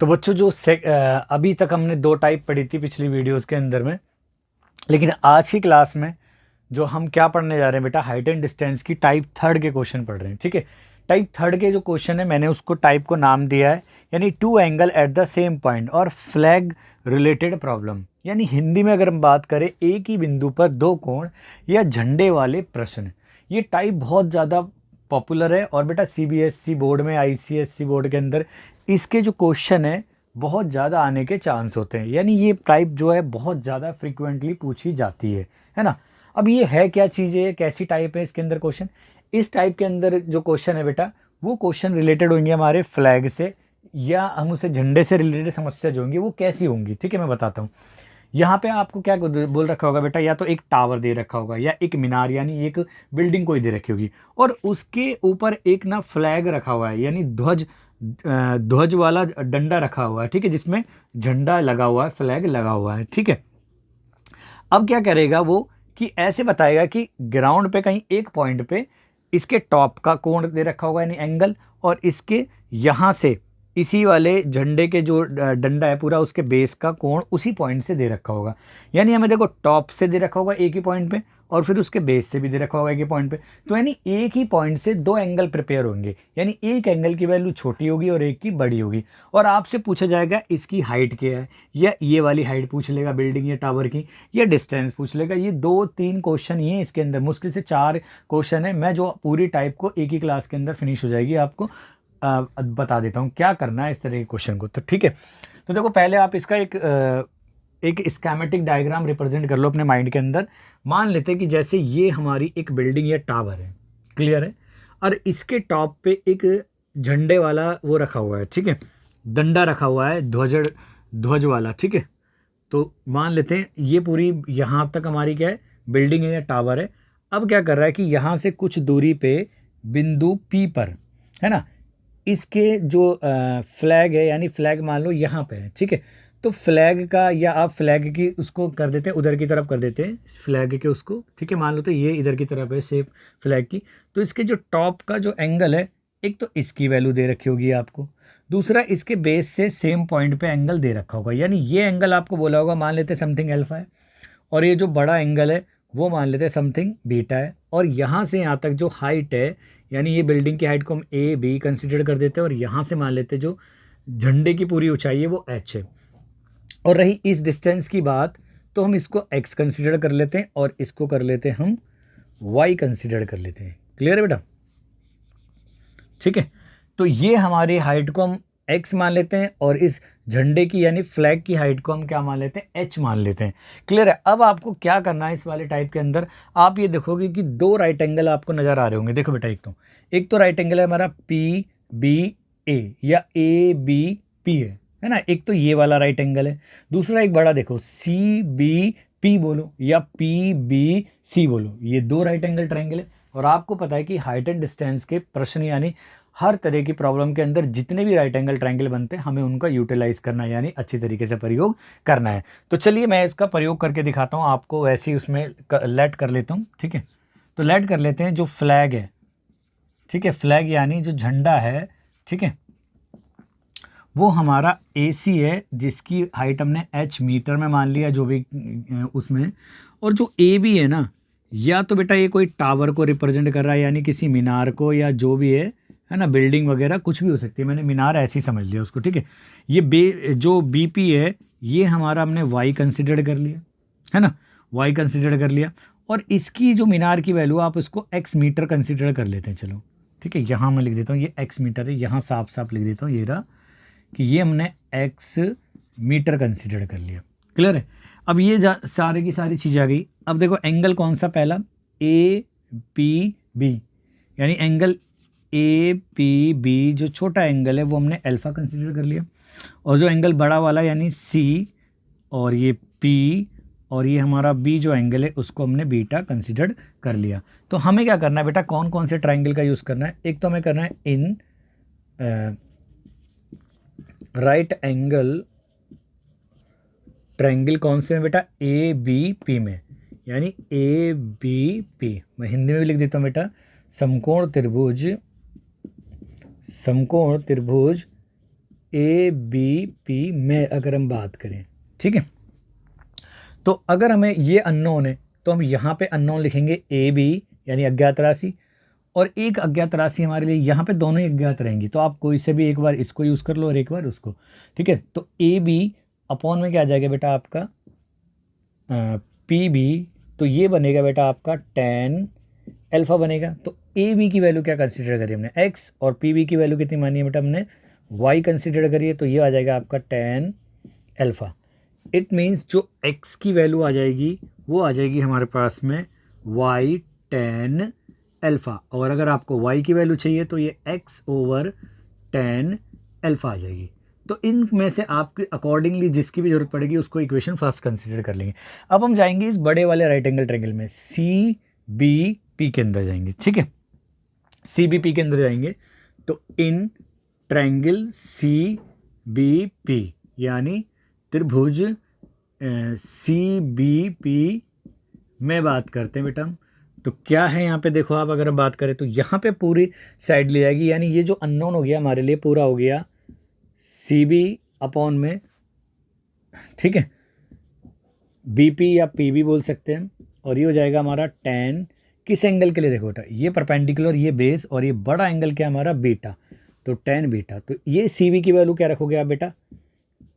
तो बच्चों जो अभी तक हमने दो टाइप पढ़ी थी पिछली वीडियोस के अंदर में, लेकिन आज की क्लास में जो हम क्या पढ़ने जा रहे हैं बेटा, हाइट एंड डिस्टेंस की टाइप थर्ड के क्वेश्चन पढ़ रहे हैं। ठीक है, टाइप थर्ड के जो क्वेश्चन है मैंने उसको टाइप को नाम दिया है यानी two angle at the same point और फ्लैग रिलेटेड प्रॉब्लम। यानी हिंदी में अगर हम बात करें, एक ही बिंदु पर दो कोण या झंडे वाले प्रश्न। ये टाइप बहुत ज़्यादा पॉपुलर है और बेटा सीबीएसई बोर्ड में, आईसीएसई बोर्ड के अंदर इसके जो क्वेश्चन है बहुत ज़्यादा आने के चांस होते हैं। यानी ये टाइप जो है बहुत ज़्यादा फ्रिक्वेंटली पूछी जाती है ना। अब ये है क्या चीज़ है, कैसी टाइप है इसके अंदर क्वेश्चन। इस टाइप के अंदर जो क्वेश्चन है बेटा, वो क्वेश्चन रिलेटेड होंगे हमारे फ्लैग से, या हम उसे झंडे से रिलेटेड समस्या जो होंगी वो कैसी होंगी। ठीक है, मैं बताता हूँ। यहाँ पे आपको क्या बोल रखा होगा बेटा, या तो एक टावर दे रखा होगा या एक मीनार यानी एक बिल्डिंग कोई दे रखी होगी, और उसके ऊपर एक ना फ्लैग रखा हुआ है यानी ध्वज, ध्वज वाला डंडा रखा हुआ है। ठीक है, जिसमें झंडा लगा हुआ है, फ्लैग लगा हुआ है। ठीक है, अब क्या करेगा वो कि ऐसे बताएगा कि ग्राउंड पे कहीं एक पॉइंट पे इसके टॉप का कोण दे रखा होगा यानी एंगल, और इसके यहाँ से इसी वाले झंडे के जो डंडा है पूरा, उसके बेस का कोण उसी पॉइंट से दे रखा होगा। यानी हमें देखो टॉप से दे रखा होगा एक ही पॉइंट पे, और फिर उसके बेस से भी दे रखा होगा एक ही पॉइंट पे। तो यानी एक ही पॉइंट से दो एंगल प्रिपेयर होंगे, यानी एक एंगल की वैल्यू छोटी होगी और एक की बड़ी होगी। और आपसे पूछा जाएगा इसकी हाइट क्या है, या ये वाली हाइट पूछ लेगा बिल्डिंग या टावर की, या डिस्टेंस पूछ लेगा। ये दो तीन क्वेश्चन ही है इसके अंदर, मुश्किल से चार क्वेश्चन है। मैं जो पूरी टाइप को एक ही क्लास के अंदर फिनिश हो जाएगी, आपको बता देता हूँ क्या करना है इस तरह के क्वेश्चन को। तो ठीक है, तो देखो पहले आप इसका एक स्कीमेटिक डायग्राम रिप्रेजेंट कर लो अपने माइंड के अंदर। मान लेते हैं कि जैसे ये हमारी एक बिल्डिंग या टावर है, क्लियर है, और इसके टॉप पे एक झंडे वाला वो रखा हुआ है। ठीक है, डंडा रखा हुआ है, ध्वज वाला। ठीक है, तो मान लेते हैं ये पूरी यहाँ तक हमारी क्या है, बिल्डिंग है या टावर है। अब क्या कर रहा है कि यहाँ से कुछ दूरी पे बिंदु पी पर, है ना, इसके जो फ्लैग है यानी फ्लैग मान लो यहाँ पे है। ठीक है, तो फ्लैग का, या आप फ्लैग की उसको कर देते हैं उधर की तरफ कर देते हैं फ्लैग के उसको। ठीक है, मान लो तो ये इधर की तरफ है शेप फ्लैग की। तो इसके जो टॉप का जो एंगल है, एक तो इसकी वैल्यू दे रखी होगी आपको, दूसरा इसके बेस से सेम पॉइंट पे एंगल दे रखा होगा। यानी ये एंगल आपको बोला होगा, मान लेते हैं समथिंग अल्फा है, और ये जो बड़ा एंगल है वो मान लेते हैं समथिंग बीटा है। और यहाँ से यहाँ तक जो हाइट है, यानी ये बिल्डिंग की हाइट को हम ए बी कंसिडर कर देते हैं, और यहाँ से मान लेते हैं जो झंडे की पूरी ऊंचाई है वो एच है। और रही इस डिस्टेंस की बात, तो हम इसको एक्स कंसिडर कर लेते हैं और इसको कर लेते हैं हम वाई कंसिडर कर लेते हैं। क्लियर है बेटा? ठीक है, तो ये हमारी हाइट को हम एक्स मान लेते हैं, और इस झंडे की यानी फ्लैग की हाइट को हम क्या मान लेते हैं, एच मान लेते हैं। क्लियर है? अब आपको क्या करना है इस वाले टाइप के अंदर, आप ये देखोगे कि दो राइट एंगल आपको नजर आ रहे होंगे। देखो बेटा, एक तो राइट एंगल है हमारा पी बी ए, या ए बी पी है ना। एक तो ये वाला राइट एंगल है, दूसरा एक बड़ा देखो सी बी पी बोलो या पी बी सी बोलो, ये दो राइट एंगल ट्रायंगल है। और आपको पता है कि हाइट एंड डिस्टेंस के प्रश्न यानी हर तरह की प्रॉब्लम के अंदर जितने भी राइट एंगल ट्रायंगल बनते हैं, हमें उनका यूटिलाइज करना है, यानी अच्छी तरीके से प्रयोग करना है। तो चलिए मैं इसका प्रयोग करके दिखाता हूँ आपको, वैसे ही उसमें लेट कर लेता हूँ। ठीक है, तो लेट कर लेते हैं जो फ्लैग है। ठीक है, फ्लैग यानी जो झंडा है, ठीक है, वो हमारा AC है, जिसकी हाइट हमने H मीटर में मान लिया जो भी उसमें। और जो AB है ना, या तो बेटा ये कोई टावर को रिप्रेजेंट कर रहा है यानी किसी मीनार को, या जो भी है ना, बिल्डिंग वगैरह कुछ भी हो सकती है, मैंने मीनार ऐसे ही समझ लिया उसको। ठीक है, ये जो BP है ये हमारा हमने Y कंसिडर कर लिया, है ना, Y कंसिडर कर लिया। और इसकी जो मीनार की वैल्यू आप इसको X मीटर कंसिडर कर लेते हैं। चलो ठीक है, यहाँ मैं लिख देता हूँ ये X मीटर है, यहाँ साफ साफ लिख देता हूँ ये रहा कि ये हमने x मीटर कंसिडर कर लिया। क्लियर है? अब ये सारे की सारी चीज़ आ गई। अब देखो एंगल कौन सा, पहला ए पी बी, यानी एंगल ए पी बी जो छोटा एंगल है वो हमने अल्फा कंसिडर कर लिया, और जो एंगल बड़ा वाला यानी सी, और ये पी, और ये हमारा बी जो एंगल है उसको हमने बीटा कंसिडर कर लिया। तो हमें क्या करना है बेटा, कौन कौन से ट्राइंगल का यूज़ करना है। एक तो हमें करना है इन राइट एंगल ट्रायंगल, कौन से में बेटा, ए बी पी में, यानी ए बी पी। मैं हिंदी में भी लिख देता हूँ बेटा, समकोण त्रिभुज ABP में अगर हम बात करें, ठीक है, तो अगर हमें ये अननोन है तो हम यहाँ पे अननोन लिखेंगे AB यानी अज्ञात राशि, और एक अज्ञात राशि हमारे लिए यहाँ पे दोनों ही अज्ञात रहेंगी, तो आप कोई से भी एक बार इसको यूज़ कर लो और एक बार उसको, ठीक है। तो AB अपॉन में क्या आ जाएगा बेटा आपका PB, तो ये बनेगा बेटा आपका tan अल्फा बनेगा। तो AB की वैल्यू क्या कंसिडर करी हमने x, और PB की वैल्यू कितनी मानी है बेटा हमने y कंसिडर करी है, तो ये आ जाएगा आपका tan अल्फा। इट मीन्स जो x की वैल्यू आ जाएगी वो आ जाएगी हमारे पास में y tan अल्फा, और अगर आपको y की वैल्यू चाहिए तो ये x ओवर tan अल्फा आ जाएगी। तो इन में से आपके अकॉर्डिंगली जिसकी भी जरूरत पड़ेगी उसको इक्वेशन फर्स्ट कंसीडर कर लेंगे। अब हम जाएंगे इस बड़े वाले राइट एंगल ट्रायंगल में CBP के अंदर जाएंगे, ठीक है। CBP के अंदर जाएंगे तो इन ट्रायंगल CBP यानी त्रिभुज CBP में बात करते हैं बेटा हम, तो क्या है यहाँ पे देखो आप, अगर हम बात करें तो यहाँ पे पूरी साइड ले जाएगी, यानी ये जो अननोन हो गया हमारे लिए पूरा हो गया CB अपॉन में, ठीक है, BP या PB बोल सकते हैं, और ये हो जाएगा हमारा tan किस एंगल के लिए, देखो बेटा ये परपेंडिकुलर, ये बेस, और ये बड़ा एंगल क्या हमारा बीटा, तो tan बीटा। तो ये CB की वैल्यू क्या रखोगे आप बेटा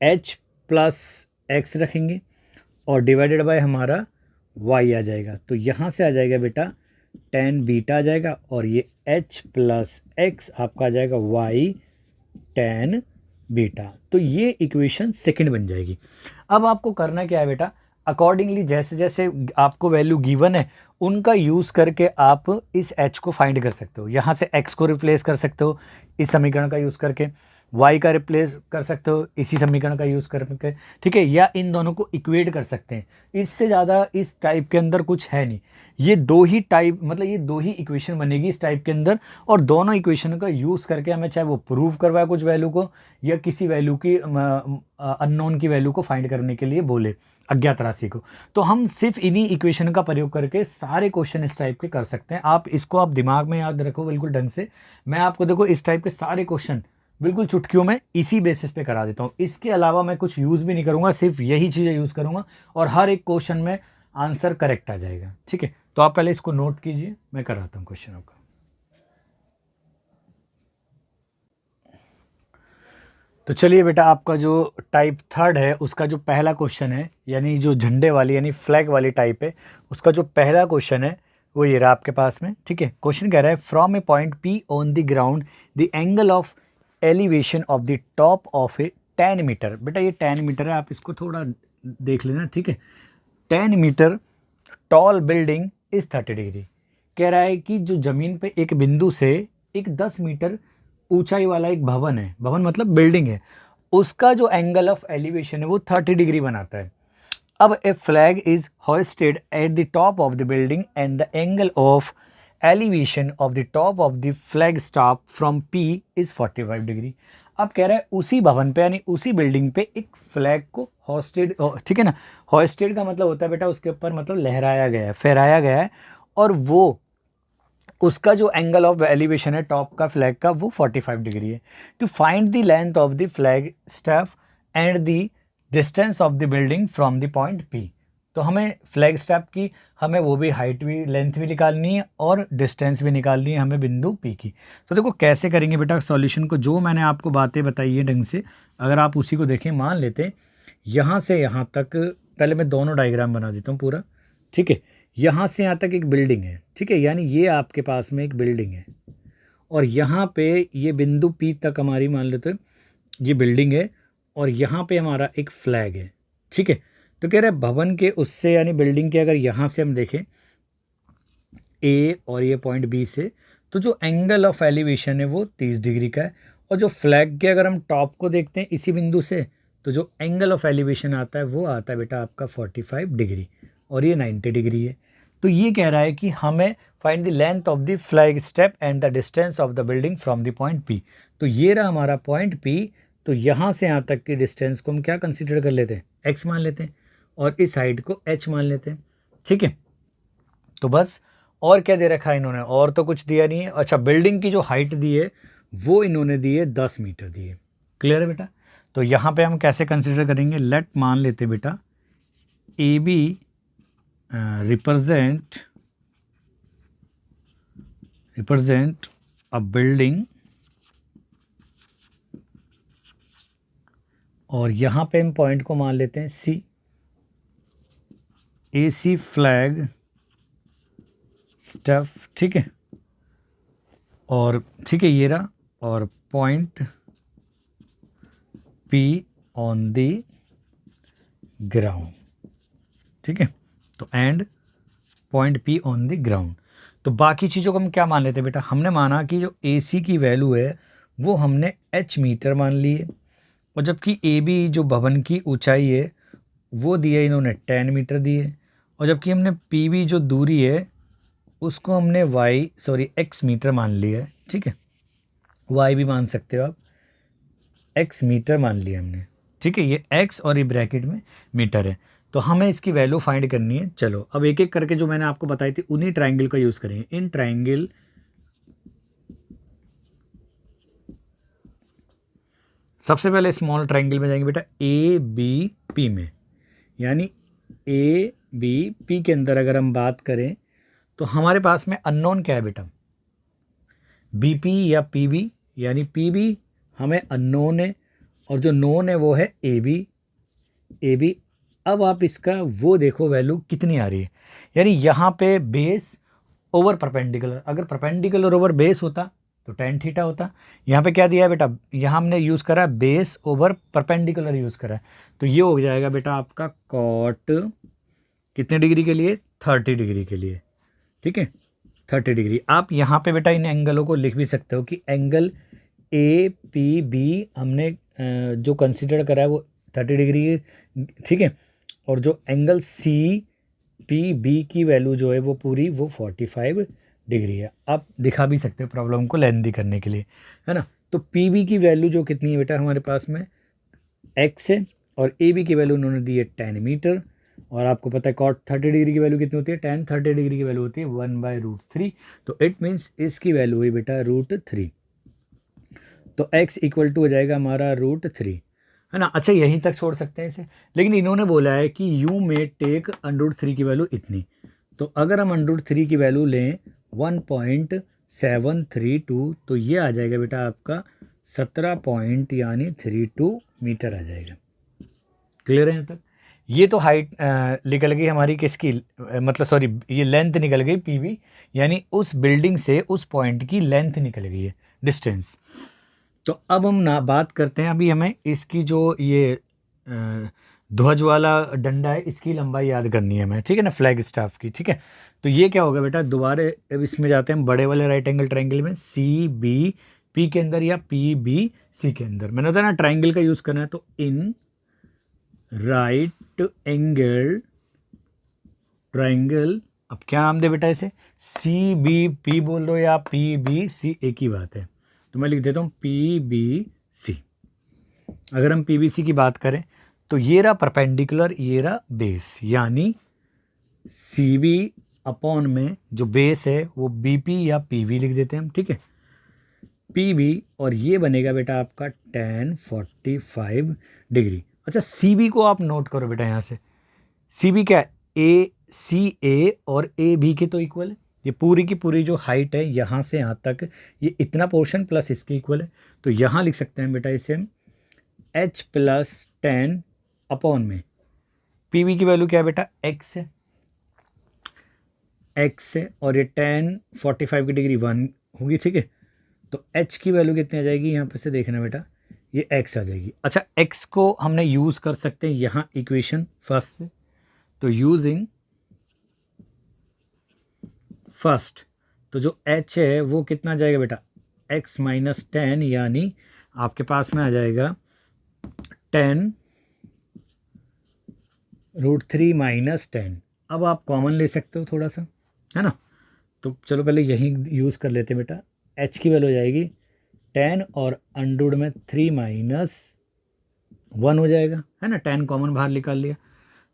H प्लस x रखेंगे और डिवाइडेड बाय हमारा y आ जाएगा, तो यहाँ से आ जाएगा बेटा tan बीटा आ जाएगा, और ये H प्लस x आपका आ जाएगा y tan बीटा। तो ये इक्वेशन सेकंड बन जाएगी। अब आपको करना क्या है बेटा, अकॉर्डिंगली जैसे जैसे आपको वैल्यू गिवन है उनका यूज़ करके आप इस h को फाइंड कर सकते हो। यहाँ से x को रिप्लेस कर सकते हो इस समीकरण का यूज़ करके, y का रिप्लेस कर सकते हो इसी समीकरण का यूज़ करके, ठीक है, या इन दोनों को इक्वेट कर सकते हैं। इससे ज़्यादा इस टाइप के अंदर कुछ है नहीं, ये दो ही टाइप, मतलब ये दो ही इक्वेशन बनेगी इस टाइप के अंदर, और दोनों इक्वेशन का यूज़ करके हमें चाहे वो प्रूव करवाए कुछ वैल्यू को या किसी वैल्यू की अननोन की वैल्यू को फाइंड करने के लिए बोले, अज्ञात राशि को, तो हम सिर्फ इन्हीं इक्वेशन का प्रयोग करके सारे क्वेश्चन इस टाइप के कर सकते हैं। आप इसको आप दिमाग में याद रखो बिल्कुल ढंग से। मैं आपको देखो इस टाइप के सारे क्वेश्चन बिल्कुल चुटकियों में इसी बेसिस पे करा देता हूँ, इसके अलावा मैं कुछ यूज़ भी नहीं करूँगा, सिर्फ यही चीज़ें यूज़ करूँगा और हर एक क्वेश्चन में आंसर करेक्ट आ जाएगा, ठीक है। तो आप पहले इसको नोट कीजिए, मैं कराता हूँ क्वेश्चन आपका। तो चलिए बेटा, आपका जो टाइप थर्ड है उसका जो पहला क्वेश्चन है, यानी जो झंडे वाली यानी फ्लैग वाली टाइप है, उसका जो पहला क्वेश्चन है वो ये रहा आपके पास में, ठीक है। क्वेश्चन कह रहा है from A point P on the ground the angle of elevation of the top of a 10 metre. बेटा ये 10 मीटर है, आप इसको थोड़ा देख लेना, ठीक है। 10 metre tall building is 30 degree. कह रहा है कि जो ज़मीन पे एक बिंदु से एक 10 मीटर ऊंचाई वाला एक भवन है, भवन मतलब बिल्डिंग है, उसका जो एंगल ऑफ एलिवेशन है वो 30 डिग्री बनाता है। अब a flag is hosted at the top of the building and the angle of elevation of the top of the flag stop from P is 45 degree. अब कह रहा है उसी भवन पे यानी उसी बिल्डिंग पे एक फ्लैग को होस्टेड, ठीक है ना, होस्टेड का मतलब होता है बेटा उसके ऊपर मतलब लहराया गया है, फहराया गया है, और वो उसका जो एंगल ऑफ एलिवेशन है टॉप का फ्लैग का वो 45 डिग्री है। To find the length of the flag staff and the distance of the building from the point P। तो हमें फ्लैग स्टैप की हमें वो भी हाइट भी लेंथ भी निकालनी है और डिस्टेंस भी निकालनी है हमें बिंदु P की। तो देखो कैसे करेंगे बेटा सॉल्यूशन को, जो मैंने आपको बातें बताई है ढंग से अगर आप उसी को देखें, मान लेते हैं यहाँ से यहाँ तक, पहले मैं दोनों डायग्राम बना देता हूँ पूरा, ठीक है। यहाँ से यहाँ तक एक बिल्डिंग है, ठीक है, यानी ये आपके पास में एक बिल्डिंग है, और यहाँ पे ये बिंदु P तक हमारी मान लेते हैं ये बिल्डिंग है, और यहाँ पे हमारा एक फ्लैग है, ठीक है। तो कह रहे हैं भवन के उससे यानी बिल्डिंग के अगर यहाँ से हम देखें A और ये पॉइंट B से, तो जो एंगल ऑफ एलिवेशन है वो 30 डिग्री का है, और जो फ्लैग के अगर हम टॉप को देखते हैं इसी बिंदु से, तो जो एंगल ऑफ एलिवेशन आता है वो आता है बेटा आपका 45 डिग्री, और ये 90 डिग्री है। तो ये कह रहा है कि हमें find the length of the flag step and the distance of the building from the point P। तो ये रहा हमारा पॉइंट P, तो यहाँ से यहाँ तक की डिस्टेंस को हम क्या कंसिडर कर लेते हैं, x मान लेते हैं, और इस साइड को h मान लेते हैं, ठीक है। तो बस, और क्या दे रखा है इन्होंने, और तो कुछ दिया नहीं है। अच्छा, बिल्डिंग की जो हाइट दी है वो इन्होंने दी है 10 मीटर दी है, क्लियर है बेटा। तो यहाँ पे हम कैसे कंसिडर करेंगे, लेट मान लेते बेटा A B represent a building, और यहाँ पे हम पॉइंट को मान लेते हैं सी, ए सी फ्लैग स्टफ, ठीक है। और ठीक है ये रहा, और point P on the ground, ठीक है। तो and point P on the ground. तो बाकी चीज़ों को हम क्या मान लेते हैं बेटा, हमने माना कि जो ए सी की वैल्यू है वो हमने एच मीटर मान ली है, और जबकि ए बी जो भवन की ऊंचाई है वो दी है इन्होंने 10 मीटर दी है, और जबकि हमने पी बी जो दूरी है उसको हमने एक्स मीटर मान लिया है, ठीक है। वाई भी मान सकते हो आप, एक्स मीटर मान लिया हमने, ठीक है। ये एक्स और ये ब्रैकेट में मीटर है। तो हमें इसकी वैल्यू फाइंड करनी है। चलो अब एक एक करके जो मैंने आपको बताई थी उन्हीं ट्राइंगल का यूज़ करेंगे। इन ट्राइंगल सबसे पहले स्मॉल ट्राइंगल में जाएंगे बेटा ए बी पी में, यानी ए बी पी के अंदर अगर हम बात करें तो हमारे पास में अननोन क्या है बेटा, बी पी या पी बी, यानी पी बी हमें अननोन है, और जो नोन है वो है ए बी। अब आप इसका वो देखो वैल्यू कितनी आ रही है, यानी यहाँ पे बेस ओवर परपेंडिकुलर, अगर परपेंडिकुलर ओवर बेस होता तो tan थीटा होता। यहाँ पे क्या दिया है बेटा, यहाँ हमने यूज़ करा है बेस ओवर परपेंडिकुलर यूज़ करा है, तो ये हो जाएगा बेटा आपका कॉट कितने डिग्री के लिए, 30 डिग्री के लिए, ठीक है 30 डिग्री। आप यहाँ पे बेटा इन एंगलों को लिख भी सकते हो कि एंगल ए पी बी हमने जो कंसिडर करा है वो 30 डिग्री है, ठीक है। और जो एंगल सी पी बी की वैल्यू जो है वो पूरी वो 45 डिग्री है। आप दिखा भी सकते हो प्रॉब्लम को लेंथी करने के लिए, है ना। तो पी बी की वैल्यू जो कितनी है बेटा हमारे पास में एक्स है, और ए बी की वैल्यू उन्होंने दी है 10 मीटर, और आपको पता है कॉट 30 डिग्री की वैल्यू कितनी होती है, tan 30 डिग्री की वैल्यू होती है 1/√3। तो इट मीन्स इसकी वैल्यू हुई बेटा √3, तो x इक्वल टू हो जाएगा हमारा √3, है ना। अच्छा यहीं तक छोड़ सकते हैं इसे, लेकिन इन्होंने बोला है कि यू में टेक √3 की वैल्यू इतनी, तो अगर हम √3 की वैल्यू लें 1.732, तो ये आ जाएगा बेटा आपका 17.32 मीटर आ जाएगा। क्लियर है यहाँ तक। ये तो हाइट निकल गई हमारी किसकी, मतलब सॉरी ये लेंथ निकल गई पीवी, यानी उस बिल्डिंग से उस पॉइंट की लेंथ निकल गई है, डिस्टेंस। तो अब हम ना बात करते हैं, अभी हमें इसकी जो ये ध्वज वाला डंडा है इसकी लंबाई याद करनी है हमें, ठीक है ना, फ्लैग स्टाफ की, ठीक है। तो ये क्या होगा बेटा, दोबारा अब इसमें जाते हैं बड़े वाले राइट एंगल ट्रायंगल में, सी बी पी के अंदर या पी बी सी के अंदर। मैंने बताया ना ट्रायंगल का यूज़ करना है, तो इन राइट एंगल ट्रायंगल, अब क्या नाम दे बेटा इसे, सी बी पी बोल दो या पी बी सी, एक ही बात है। तो मैं लिख देता हूँ पी बी सी। अगर हम पी बी सी की बात करें तो ये रहा परपेंडिकुलर, ये रहा बेस, यानी सी बी अपॉन में जो बेस है वो बी पी या पी वी लिख देते हैं हम, ठीक है, पी बी, और ये बनेगा बेटा आपका tan 45 डिग्री। अच्छा सी बी को आप नोट करो बेटा, यहाँ से सी बी क्या है, ए सी ए और ए बी के तो इक्वल है, ये पूरी की पूरी जो हाइट है यहाँ से यहाँ तक ये इतना पोर्शन प्लस इसके इक्वल है। तो यहाँ लिख सकते हैं बेटा इसे हम h + 10 अपॉन में पी बी की वैल्यू क्या है बेटा x है, x है, और ये tan 45 की डिग्री 1 होगी, ठीक है। तो h की वैल्यू कितनी आ जाएगी, यहाँ पे से देखना बेटा ये x आ जाएगी। अच्छा x को हमने यूज़ कर सकते हैं यहाँ इक्वेशन फर्स्ट से, तो यूजिंग फर्स्ट, तो जो h है वो कितना जाएगा बेटा x - 10, यानी आपके पास में आ जाएगा 10 √3 - 10। अब आप कॉमन ले सकते हो थोड़ा सा, है ना। तो चलो पहले यही यूज़ कर लेते हैं बेटा, h की वैल्यू हो जाएगी 10 और अंडर में 3 - 1 हो जाएगा, है ना, 10 कॉमन बाहर निकाल लिया।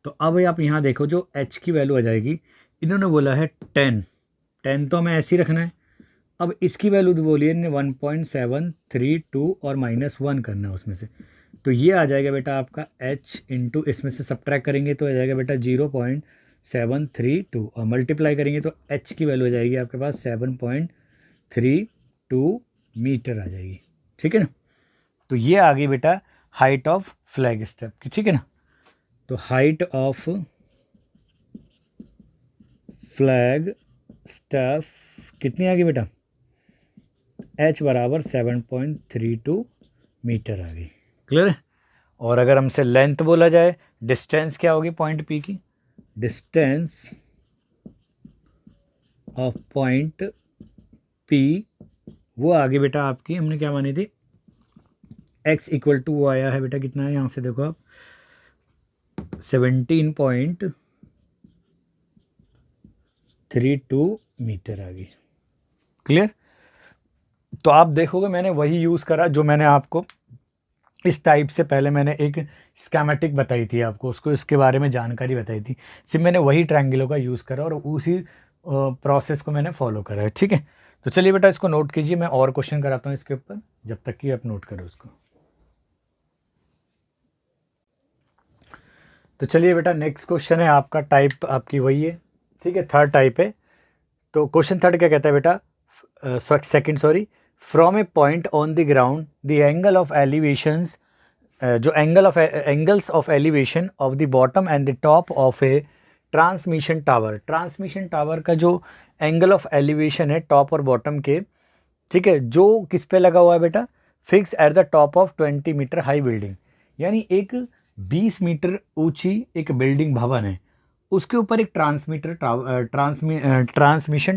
तो अब आप यहाँ देखो जो h की वैल्यू आ जाएगी, इन्होंने बोला है 10 तो हमें ऐसे ही रखना है, अब इसकी वैल्यू बोलिए 1.732 और -1 करना है उसमें से, तो ये आ जाएगा बेटा आपका h इंटू इसमें से सब्ट्रैक्ट करेंगे तो आ जाएगा बेटा 0.732 और मल्टीप्लाई करेंगे तो h की वैल्यू आ जाएगी आपके पास 7.32 मीटर आ जाएगी। ठीक है ना। तो ये आ गई बेटा हाइट ऑफ फ्लैग स्टेप की। ठीक है ना। तो हाइट ऑफ फ्लैग स्टेप कितनी आ गई बेटा, h बराबर 7.32 मीटर आ गई। क्लियर है। और अगर हमसे लेंथ बोला जाए, डिस्टेंस क्या होगी पॉइंट P की, डिस्टेंस ऑफ पॉइंट P वो आगे बेटा आपकी हमने क्या मानी थी, x इक्वल टू वो आया है बेटा कितना है, यहाँ से देखो आप 17.32 मीटर आ गई। क्लियर। तो आप देखोगे मैंने वही यूज़ करा जो मैंने आपको इस टाइप से पहले मैंने एक स्कीमेटिक बताई थी आपको, उसको इसके बारे में जानकारी बताई थी, सिर्फ मैंने वही ट्रायंगलों का यूज़ करा और उसी प्रोसेस को मैंने फॉलो करा है। ठीक है। तो चलिए बेटा इसको नोट कीजिए, मैं और क्वेश्चन कराता हूँ इसके ऊपर, जब तक कि आप नोट करो उसको। तो चलिए बेटा नेक्स्ट क्वेश्चन है आपका, टाइप आपकी वही है। ठीक है, थर्ड टाइप है। तो क्वेश्चन थर्ड क्या कहता है बेटा, second sorry, from A point on the ground the angle of elevations, जो angles of elevation of the bottom and the top of a transmission tower, transmission tower का जो angle of elevation है top और bottom के, ठीक है, जो किस पे लगा हुआ है बेटा, fix at the top of 20 metre high building, यानी एक 20 मीटर ऊंची एक बिल्डिंग भवन है, उसके ऊपर एक ट्रांसमिशन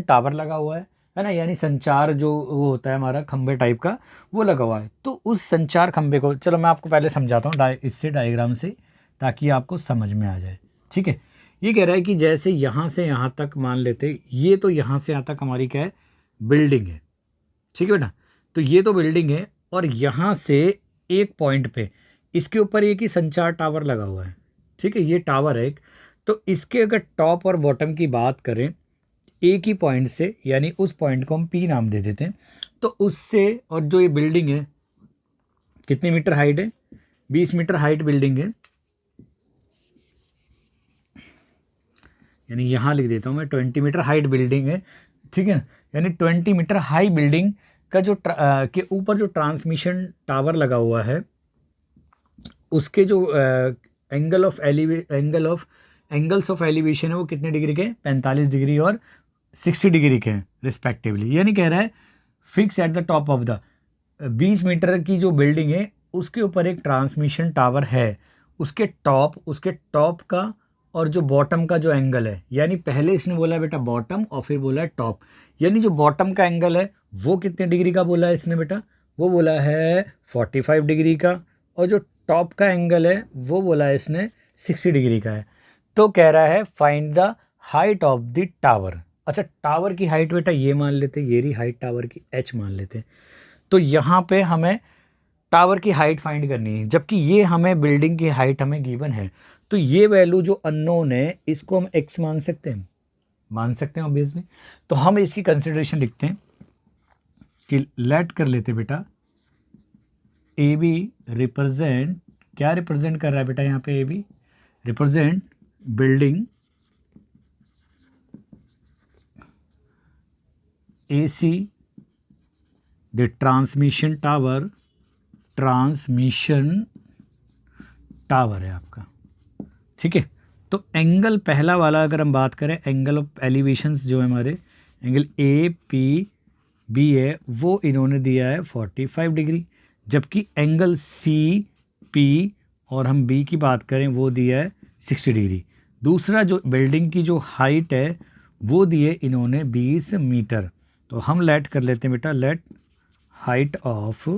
टावर लगा हुआ है ना, यानी संचार जो वो होता है हमारा खंबे टाइप का वो लगा हुआ है। तो उस संचार खंबे को, चलो मैं आपको पहले समझाता हूँ इससे डायग्राम से, ताकि आपको समझ में आ जाए। ठीक है। ये कह रहा है कि जैसे यहाँ से यहाँ तक मान लेते, ये तो यहाँ से यहाँ तक हमारी क्या है, बिल्डिंग है। ठीक है बेटा। तो ये तो बिल्डिंग है और यहाँ से एक पॉइंट पे इसके ऊपर एक ही संचार टावर लगा हुआ है। ठीक है, ये टावर है एक। तो इसके अगर टॉप और बॉटम की बात करें एक ही पॉइंट से, यानी उस पॉइंट को हम P नाम दे देते हैं, तो उससे और जो ये बिल्डिंग है कितनी मीटर हाइट है, 20 मीटर हाइट बिल्डिंग है, यानी यहाँ लिख देता हूँ मैं 20 मीटर हाइट बिल्डिंग है। ठीक है ना, यानी 20 मीटर हाई बिल्डिंग का जो के ऊपर जो ट्रांसमिशन टावर लगा हुआ है, उसके जो एंगल्स ऑफ एलिवेशन है वो कितने डिग्री के, 45 डिग्री और 60 डिग्री के हैं रिस्पेक्टिवली। यानी कह रहा है fix at the top of the 20 metre की जो बिल्डिंग है उसके ऊपर एक ट्रांसमिशन टावर है, उसके टॉप का और जो बॉटम का जो एंगल है, यानी पहले इसने बोला है बेटा बॉटम और फिर बोला है टॉप, यानी जो बॉटम का एंगल है वो कितने डिग्री का बोला है इसने बेटा, वो बोला है 45 डिग्री का, और जो टॉप का एंगल है वो बोला है इसने 60 डिग्री का है। तो कह रहा है find the height of the tower. अच्छा, टावर की हाइट बेटा ये मान लेते, ये रही हाइट टावर की h मान लेते। तो यहाँ पे हमें टावर की हाइट फाइंड करनी है, जबकि ये हमें बिल्डिंग की हाइट हमें गिवन है। तो ये वैल्यू जो अननोन है इसको हम x मान सकते हैं ऑब्वियसली। तो हम इसकी कंसिडरेशन लिखते हैं कि लेट कर लेते बेटा ए बी रिप्रेजेंट, क्या रिप्रेजेंट कर रहा है बेटा यहाँ पे, A B represent building A C the transmission tower है आपका। ठीक है। तो एंगल पहला वाला अगर हम बात करें, एंगल ऑफ एलिवेशंस जो है हमारे, एंगल ए पी बी है वो इन्होंने दिया है 45 डिग्री, जबकि एंगल सी पी और हम बी की बात करें वो दिया है 60 डिग्री। दूसरा जो बिल्डिंग की जो हाइट है वो दिए इन्होंने 20 मीटर। तो हम लेट कर लेते हैं बेटा, let height of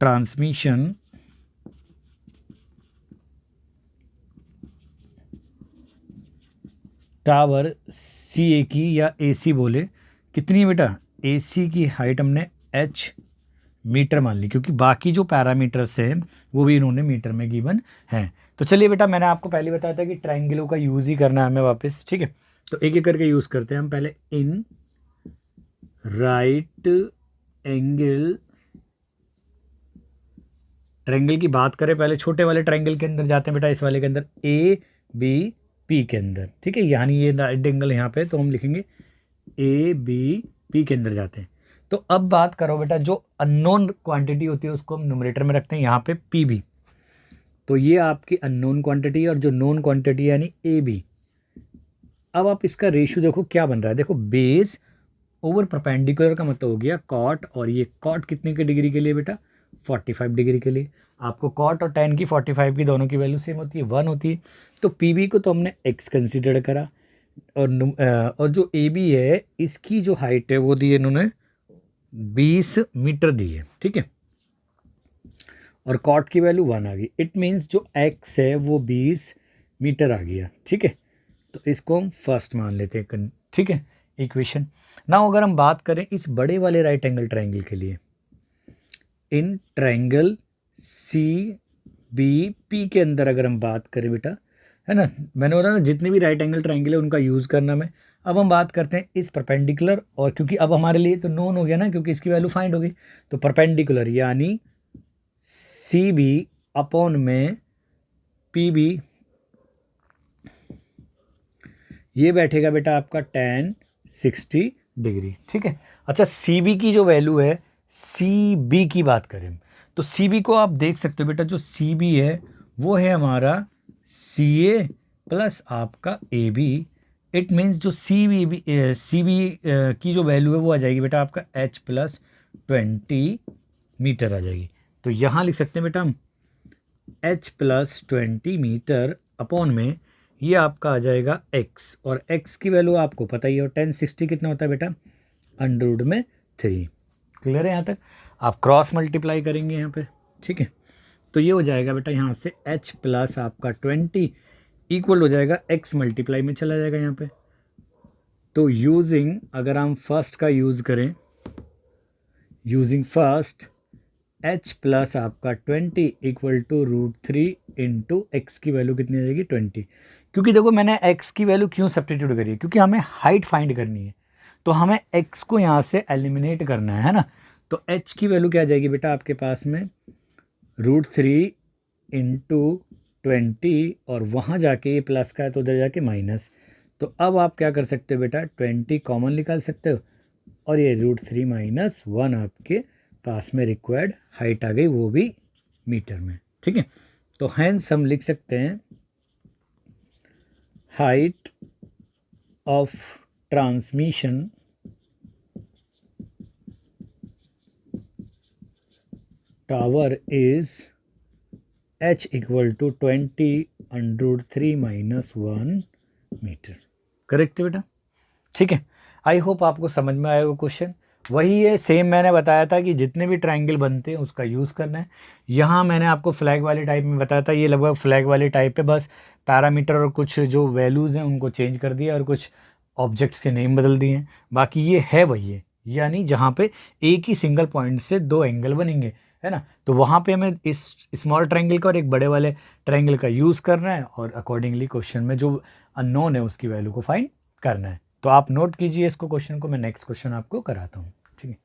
transmission tower C A की या ए सी बोले कितनी है बेटा, ए सी की हाइट हमने h मीटर मान ली, क्योंकि बाकी जो पैरामीटर्स हैं वो भी इन्होंने मीटर में गिवन हैं। तो चलिए बेटा मैंने आपको पहले बताया था कि ट्रायंगलों का यूज़ ही करना है हमें वापस। ठीक है। तो एक एक करके यूज़ करते हैं हम। पहले इन राइट एंगल ट्रायंगल की बात करें, पहले छोटे वाले ट्रायंगल के अंदर जाते हैं बेटा, इस वाले के अंदर ए बी पी के अंदर, ठीक है, यानी ये राइट एंगल यहाँ पे, तो हम लिखेंगे ए बी पी के अंदर जाते हैं। तो अब बात करो बेटा, जो अननोन क्वांटिटी होती है उसको हम न्यूमरेटर में रखते हैं, यहाँ पे पी बी, तो ये आपकी अननोन क्वांटिटी है, और जो नोन क्वांटिटी यानी ए बी। अब आप इसका रेशियो देखो क्या बन रहा है, देखो बेस ओवर परपेंडिकुलर का मतलब हो गया कॉट, और ये कॉट कितने के डिग्री के लिए बेटा, 45 डिग्री के लिए। आपको कॉट और टेन की 45 की दोनों की वैल्यू सेम होती है, 1 होती है। तो पी बी को तो हमने एक्स कंसिडर करा, और जो ए बी है इसकी जो हाइट है वो दी है इन्होंने 20 मीटर दी है, ठीक है, और कॉट की वैल्यू 1 आ गई। इट मीन्स जो एक्स है वो 20 मीटर आ गया, ठीक है, तो इसको हम फर्स्ट मान लेते हैं, ठीक है, इक्वेशन। नाउ अगर हम बात करें इस बड़े वाले राइट एंगल ट्रायंगल के लिए, in triangle C B P के अंदर अगर हम बात करें बेटा, है ना, मैंने बोला ना जितने भी राइट एंगल ट्रायंगल है उनका यूज़ करना में। अब हम बात करते हैं इस परपेंडिकुलर, और क्योंकि अब हमारे लिए तो नोन हो गया ना, क्योंकि इसकी वैल्यू फाइंड हो गई, तो परपेंडिकुलर यानी सी बी अपॉन में पी बी, ये बैठेगा बेटा आपका tan 60 डिग्री, ठीक है। अच्छा, सी बी की जो वैल्यू है, सी बी की बात करें तो सी बी को आप देख सकते हो बेटा, जो सी बी है वो है हमारा सी ए प्लस आपका ए बी। इट मीन्स जो सी बी की जो वैल्यू है वो आ जाएगी बेटा आपका h प्लस 20 मीटर आ जाएगी। तो यहाँ लिख सकते हैं बेटा हम h प्लस 20 मीटर अपॉन में ये आपका आ जाएगा x, और x की वैल्यू आपको पता ही है, और 1060 कितना होता है बेटा, अंडर में 3। क्लियर है यहाँ तक? आप क्रॉस मल्टीप्लाई करेंगे यहाँ पे, ठीक है, तो ये हो जाएगा बेटा यहाँ से h प्लस आपका 20 इक्वल हो जाएगा x मल्टीप्लाई में चला जाएगा यहाँ पे। तो यूजिंग, अगर हम फर्स्ट का यूज़ करें, यूजिंग फर्स्ट h प्लस आपका 20 इक्वल टू √3 इंटू एक्स की वैल्यू कितनी आ जाएगी 20। क्योंकि देखो मैंने x की वैल्यू क्यों सब्स्टिट्यूट करी है, क्योंकि हमें हाइट फाइंड करनी है, तो हमें x को यहाँ से एलिमिनेट करना है ना। तो h की वैल्यू क्या आ जाएगी बेटा आपके पास में √3 इंटू 20, और वहाँ जाके ये प्लस का है तो उधर जाके माइनस। तो अब आप क्या कर सकते हो बेटा, 20 कॉमन निकाल सकते हो, और ये √3 माइनस 1 आपके पास में रिक्वायर्ड हाइट आ गई, वो भी मीटर में, ठीक है। तो हैंस हम लिख सकते हैं height of transmission tower is h equal to 20 √3 minus 1 metre. Correct है बेटा, ठीक है। आई होप आपको समझ में आएगा क्वेश्चन। वही है, सेम मैंने बताया था कि जितने भी ट्रायंगल बनते हैं उसका यूज़ करना है। यहाँ मैंने आपको फ्लैग वाले टाइप में बताया था, ये लगभग फ्लैग वाले टाइप पे बस पैरामीटर और कुछ जो वैल्यूज़ हैं उनको चेंज कर दिया और कुछ ऑब्जेक्ट्स के नेम बदल दिए हैं, बाकी ये है वही है, यानी जहाँ पे एक ही सिंगल पॉइंट से दो एंगल बनेंगे, है ना, तो वहाँ पे हमें इस स्मॉल ट्रायंगल का और एक बड़े वाले ट्रायंगल का यूज़ करना है, और अकॉर्डिंगली क्वेश्चन में जो अननोन है उसकी वैल्यू को फाइंड करना है। तो आप नोट कीजिए इसको, क्वेश्चन को, मैं नेक्स्ट क्वेश्चन आपको कराता हूँ, ठीक है।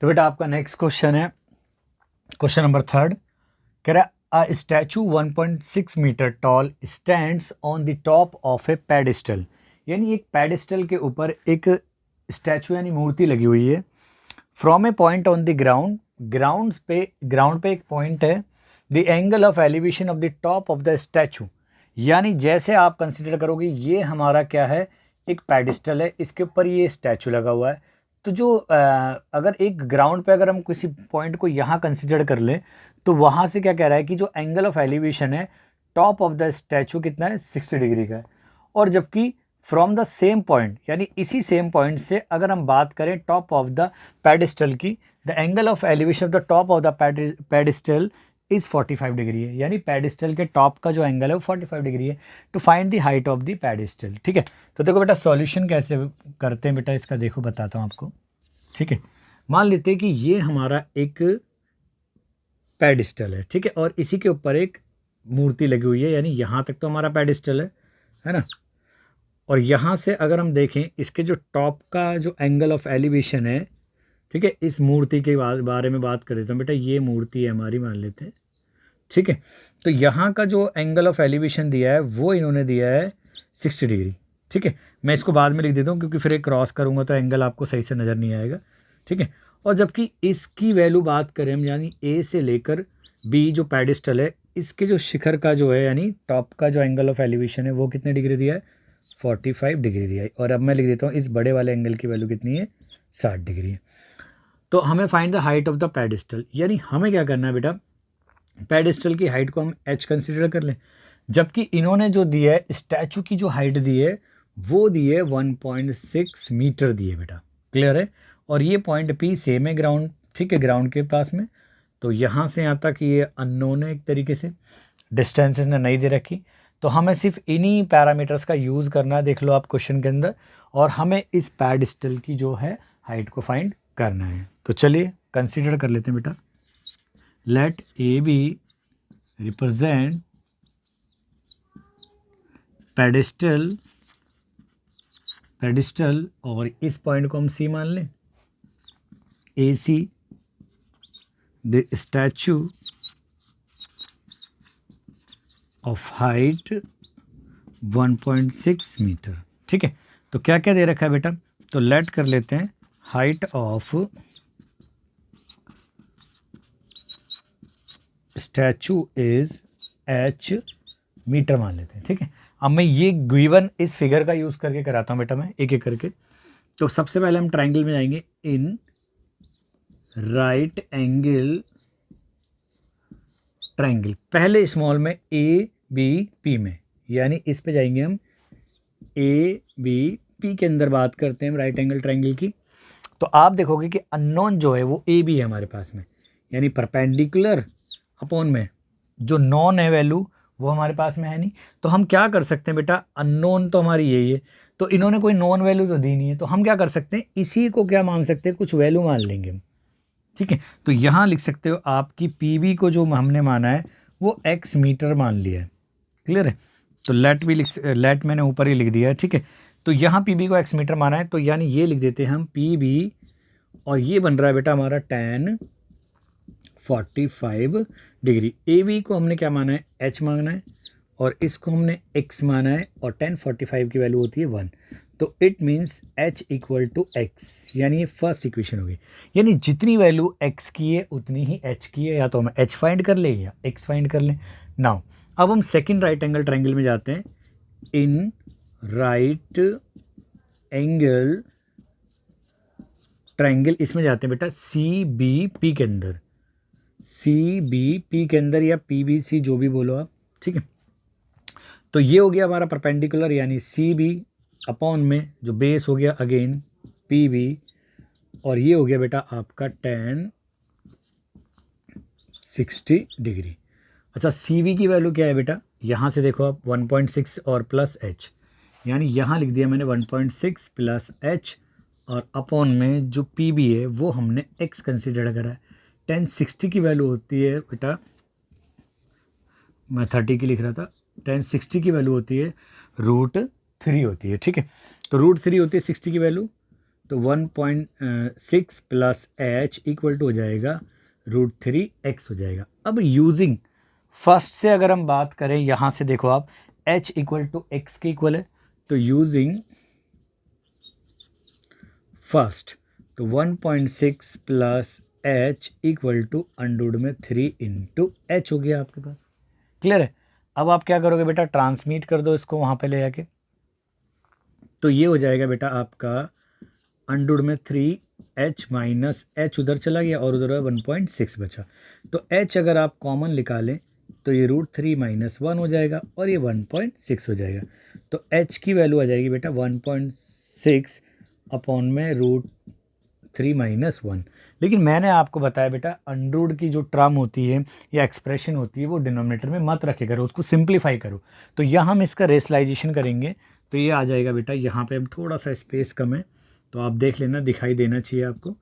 तो बेटा आपका नेक्स्ट क्वेश्चन है क्वेश्चन नंबर 3, कह रहा है a statue 1.6 metre tall stands on the top of a pedestal, यानी एक पेडिस्टल के ऊपर एक स्टैचू यानी मूर्ति लगी हुई है। From A point on the ground, ground पे एक पॉइंट है। The angle of elevation of the top of the statue, यानी जैसे आप कंसिडर करोगे ये हमारा क्या है, एक पेडिस्टल है, इसके ऊपर ये स्टैचू लगा हुआ है। तो जो अगर एक ग्राउंड पे अगर हम किसी पॉइंट को यहाँ कंसिडर कर लें, तो वहाँ से क्या कह रहा है कि जो एंगल ऑफ एलिवेशन है टॉप ऑफ द स्टैचू कितना है, 60 डिग्री का है। और जबकि फ्रॉम द सेम पॉइंट, यानी इसी सेम पॉइंट से अगर हम बात करें टॉप ऑफ द पेडिस्टल की, the angle of elevation of the top of the pedestal is 45 degree है, यानी पेडिस्टल के टॉप का जो एंगल है वो 45 डिग्री है। To find the height of the pedestal, ठीक है। तो देखो बेटा सॉल्यूशन कैसे करते हैं बेटा, इसका देखो बताता हूँ आपको, ठीक है। मान लेते हैं कि ये हमारा एक पेडिस्टल है, ठीक है, और इसी के ऊपर एक मूर्ति लगी हुई है, यानी यहाँ तक तो हमारा पेडिस्टल है, है ना। और यहाँ से अगर हम देखें इसके जो टॉप का जो एंगल ऑफ एलिवेशन है, ठीक है, इस मूर्ति के बारे में बात कर देता हूँ बेटा। ये मूर्ति है हमारी, मान लेते हैं, ठीक है। तो यहाँ का जो एंगल ऑफ एलिवेशन दिया है वो इन्होंने दिया है 60 डिग्री, ठीक है। मैं इसको बाद में लिख देता हूँ क्योंकि फिर एक क्रॉस करूँगा तो एंगल आपको सही से नज़र नहीं आएगा, ठीक है। और जबकि इसकी वैल्यू बात करें हम, यानी ए से लेकर बी जो पैडिस्टल है, इसके जो शिखर का जो है यानी टॉप का जो एंगल ऑफ एलिवेशन है वो कितने डिग्री दिया है, 45 डिग्री दिया है। और अब मैं लिख देता हूँ इस बड़े वाले एंगल की वैल्यू कितनी है, 60 डिग्री है। तो हमें find the height of the pedestal, यानी हमें क्या करना है बेटा, पैडिस्टल की हाइट को हम h कंसिडर कर लें। जबकि इन्होंने जो दिया है स्टैचू की जो हाइट दी है वो दी है 1.6 मीटर दी है बेटा, क्लियर है। और ये पॉइंट P सेम है ग्राउंड, ठीक है, ग्राउंड के पास में। तो यहाँ से यहाँ तक ये अननोन है, एक तरीके से डिस्टेंस ने नहीं दे रखी। तो हमें सिर्फ इन्हीं पैरामीटर्स का यूज़ करना है, देख लो आप क्वेश्चन के अंदर, और हमें इस पैडिस्टल की जो है हाइट को फाइंड करना है। तो चलिए कंसीडर कर लेते हैं बेटा। Let A B represent pedestal, और इस पॉइंट को हम सी मान लें, A C the statue of height 1.6 metre, ठीक है। तो क्या क्या दे रखा है बेटा, तो लेट कर लेते हैं height of statue is h metre मान लेते हैं, ठीक है। अब मैं ये गिवन इस फिगर का यूज़ करके कराता हूँ बेटा, मैं एक एक करके। तो सबसे पहले हम ट्राइंगल में जाएंगे, इन राइट एंगल ट्राइंगल, पहले स्मॉल में ए बी पी में, यानी इस पे जाएंगे हम, ए बी पी के अंदर बात करते हैं हम राइट एंगल ट्राइंगल की। तो आप देखोगे कि अननोन जो है वो ए बी है हमारे पास में, यानी परपेंडिकुलर अपॉन में जो नॉन है वैल्यू वो हमारे पास में है नहीं। तो हम क्या कर सकते हैं बेटा, अननोन तो हमारी यही है, तो इन्होंने कोई नॉन वैल्यू तो दी नहीं है, तो हम क्या कर सकते हैं, इसी को क्या मान सकते हैं, कुछ वैल्यू मान लेंगे हम, ठीक है। तो यहाँ लिख सकते हो आपकी पी बी को जो हमने माना है वो x मीटर मान लिया है, क्लियर है। तो लेट मैंने ऊपर ही लिख दिया है, ठीक है। तो यहाँ पी बी को x मीटर माना है, तो यानी ये लिख देते हैं हम पी बी, और ये बन रहा है बेटा हमारा tan 45 डिग्री। ए बी को हमने क्या माना है, h माना है, और इसको हमने x माना है, और tan 45 की वैल्यू होती है 1। तो it means h equal to x, यानी ये फर्स्ट इक्वेशन होगी। यानी जितनी वैल्यू x की है उतनी ही h की है, या तो हम h फाइंड कर लें या x फाइंड कर लें। नाउ अब हम सेकंड राइट एंगल ट्रायंगल में जाते हैं, इन राइट एंगल ट्रायंगल, इसमें जाते हैं बेटा सी बी पी के अंदर, सी बी पी के अंदर, या पी बी सी जो भी बोलो आप, ठीक है। तो ये हो गया हमारा परपेंडिकुलर, यानी सी बी अपॉन में जो बेस हो गया अगेन पी बी, और ये हो गया बेटा आपका tan 60 डिग्री। अच्छा सी बी की वैल्यू क्या है बेटा, यहाँ से देखो आप 1.6 और प्लस h, यानी यहाँ लिख दिया मैंने 1.6 प्लस h, और अपॉन में जो पी बी है वो हमने x कंसिडर करा है। tan 60 की वैल्यू होती है बेटा, मैं 30 की लिख रहा था, tan 60 की वैल्यू होती है √3 होती है, ठीक है। तो √3 होती है 60 की वैल्यू, तो 1.6 प्लस h इक्वल टू हो जाएगा √3x हो जाएगा। अब यूजिंग फर्स्ट से अगर हम बात करें, यहाँ से देखो आप h इक्वल टू x के इक्वल है, तो यूजिंग फर्स्ट तो 1.6 plus h equal to underroot में 3 इंटू h हो गया आपके पास, क्लियर है। अब आप क्या करोगे बेटा, ट्रांसमिट कर दो इसको वहाँ पे ले जाके, तो ये हो जाएगा बेटा आपका अंडररूट में 3h माइनस h उधर चला गया और उधर 1.6 बचा। तो h अगर आप कॉमन निकालें तो ये √3 माइनस 1 हो जाएगा और ये 1.6 हो जाएगा। तो h की वैल्यू आ जाएगी बेटा 1.6 अपॉन में √3 माइनस 1। लेकिन मैंने आपको बताया बेटा अंडररूट की जो टर्म होती है या एक्सप्रेशन होती है वो डिनोमिनेटर में मत रखे करो, उसको सिंप्लीफाई करो। तो यहाँ हम इसका रेशनलाइजेशन करेंगे, तो ये आ जाएगा बेटा, यहाँ पे थोड़ा सा स्पेस कम है तो आप देख लेना, दिखाई देना चाहिए आपको।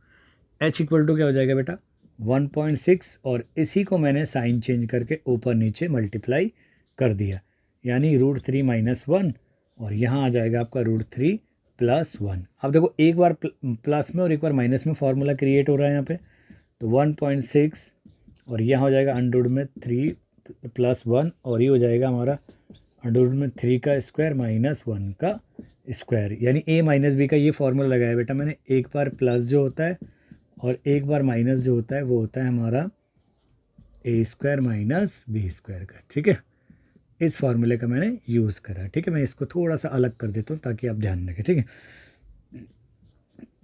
h इक्वल टू क्या हो जाएगा बेटा 1.6, और इसी को मैंने साइन चेंज करके ऊपर नीचे मल्टीप्लाई कर दिया, यानी √3 माइनस 1 और यहाँ आ जाएगा आपका √3 + 1। अब देखो एक बार प्लस में और एक बार माइनस में फार्मूला क्रिएट हो रहा है यहाँ पे, तो 1.6 और यहाँ हो जाएगा √3 + 1 और ये हो जाएगा हमारा √3 का स्क्वायर -1 का स्क्वायर, यानी a - b का ये फार्मूला लगाया बेटा मैंने। एक बार प्लस जो होता है और एक बार माइनस जो होता है वो होता है हमारा a² - b² का, ठीक है। इस फार्मूले का मैंने यूज़ करा, ठीक है। मैं इसको थोड़ा सा अलग कर देता हूँ ताकि आप ध्यान रखें, ठीक है।